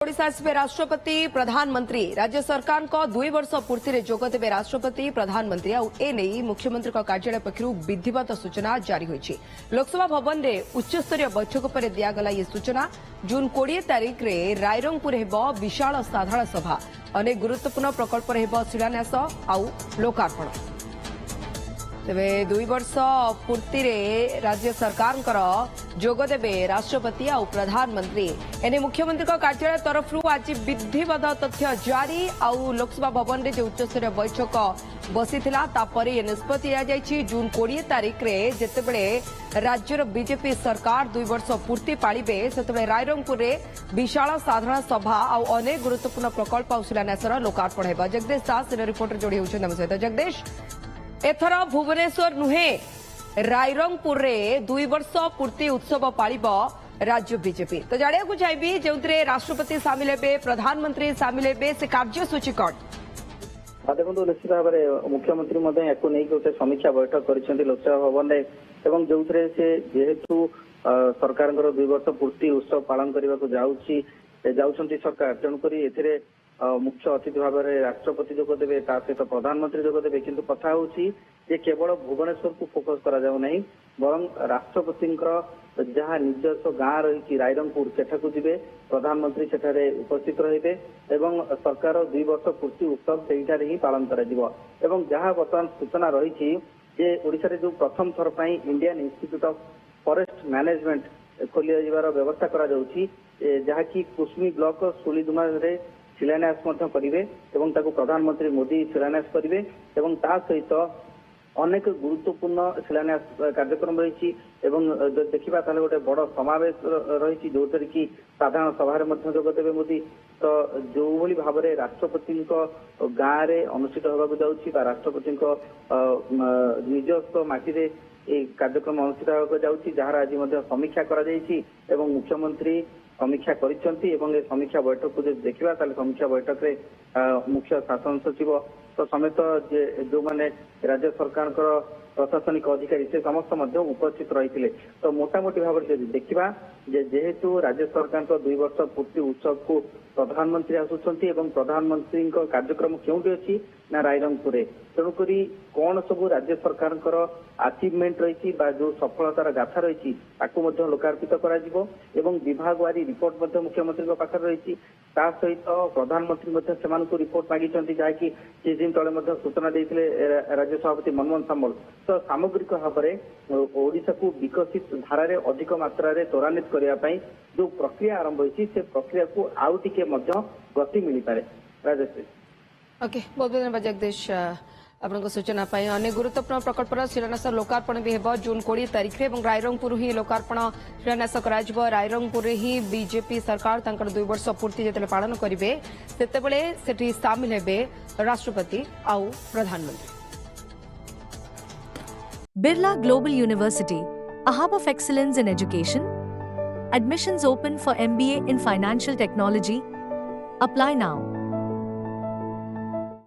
ओडिशा आसबे राष्ट्रपति प्रधानमंत्री राज्य सरकार को 2 वर्ष पूर्ति में जोगदेवे राष्ट्रपति प्रधानमंत्री आने मुख्यमंत्री कार्यालय पक्षर विधिवत सूचना जारी होती। लोकसभा भवन में उच्चस्तरीय बैठक पर दिगला ये सूचना। जून 20 तारीख में रायरंगपुर हो विशाल साधारण सभा, अनेक गुरुत्वपूर्ण प्रकल्प हो शिलान्यास आउ लोकार्पण। तेबे 2 वर्ष पूर्ति रे राज्य सरकार जोगदेवे राष्ट्रपति आउ प्रधानमंत्री एने मुख्यमंत्री कार्यालय तरफ आज विधिवत तथ्य जारी। आउ लोकसभा भवन में जो उच्चस्तरीय बैठक बसी ये निष्पत्ति लिया। जून 20 तारीख में जितेबले राज्यर बीजेपी सरकार 2 वर्ष पूर्ति पालिबे सेतेबले रायरंगपुर में विशाल साधारण सभा आउ अनेक गुरुत्वपूर्ण प्रकल्प आउ शिलान्यासर लोकार्पण हेबा। जगदेश दास रिपोर्टर जोड़ी होउछन हम सहित। जगदेश, एथर भुवनेश्वर नुहे रायरंगपुर रे 2 वर्ष पूर्ति उत्सव पालिब राज्य बीजेपी। तो जानिया को चाहिए जो राष्ट्रपति सामिल हे, प्रधानमंत्री सामिल हे, से कार्यसूची कौन? देखो निश्चित भाव में मुख्यमंत्री गोटे समीक्षा बैठक कर लोकसभा भवन में जो जेहेतु सरकार 2 वर्ष पूर्ति उत्सव पालन करने को सरकार तेणुक मुख्य अतिथि भाव में राष्ट्रपति जोगदेवे सहित प्रधानमंत्री जोगदेवे। किंतु कथा होची केवल भुवनेश्वर को फोकस करा जाऊ नहीं, बरं राष्ट्रपति जहाँ निजस्व गाँ रही रायरंगपुर सेठाकू जिबे, प्रधानमंत्री सेठारे उपस्थित रहिबे एवं सरकार 2 वर्ष पूर्ति उत्सव सेठारे ही पालन करा जिवो। एवं जहाँ वर्तमान सूचना रही जे ओडिशा रे जो प्रथम थर पई Indian institute of forest management खोलिया जिबार व्यवस्था करा जाउची, जहाँ की कुसमी ब्लॉक सुलीदुमा रे शिलान्यास करेंगे एवं ताको प्रधानमंत्री मोदी शिलान्यास करेंगे एवं ता सहित अनेक गुरुत्वपूर्ण शिलान्यास कार्यक्रम रही। देखा ताले गोटे बड़ समावेश रही जो कि साधारण सभा जोगदेवे मोदी। तो जो भली भाव में राष्ट्रपति गाँव में अनुष्ठित होगा जाऊँगी राष्ट्रपति निजस्व माटी रे कार्यक्रम अनुष्ठित होगा जाऊँगी, जार आज समीक्षा कर मुख्यमंत्री समीक्षा करिसेंती एवं ए समीक्षा बैठक को देखा समीक्षा बैठक रे मुख्य शासन सचिव तो समेत जो माने राज्य सरकार प्रशासनिक अधिकारी से समस्त उपस्थित रही। तो मोटामोटी भाव में देखा जेहेतु राज्य सरकार 2 वर्ष पूर्ति उत्सव को प्रधानमंत्री आसुंच एवं प्रधानमंत्री कार्यक्रम क्योंकि अच्छी ना रायरंगपुर, तेणुक कौन सब राज्य सरकार अचिवमेंट रही जो सफलतार गाथा रही लोकार्पित कर विभाग वारी रिपोर्ट मुख्यमंत्री पाखे रही। सहित प्रधानमंत्री रिपोर्ट मागी जहाँकि किछ दिन तले सूचना देते राज्य सभापति मनमोहन सामल। तो सामग्रिक भाव में ओडिशा को विकसित धारा अधिक मात्रा त्वरान्वित करने जो प्रक्रिया आरंभ होती से प्रक्रिया को आउ टिके गति मिल पारे। राजेश ओके, बहुत बहुत धन्यवाद जगदीश आपन सूचना पाई। अनेक गुरुत्वपूर्ण प्रकल्पर शिलान्यास लोकार्पण भी हेबो जून 20 तारीख में रायरंगपुर ही लोकार्पण शिलान्यास कराजिबो। रायरंगपुर ही बीजेपी सरकार 2 वर्ष पूर्ति जेतेले पालन करिवे सेतेबेले सेठी शामिल हेबे राष्ट्रपति आउ प्रधानमंत्री। Birla Global University, a hub of excellence in education. Admissions open for MBA in Financial Technology. Apply now.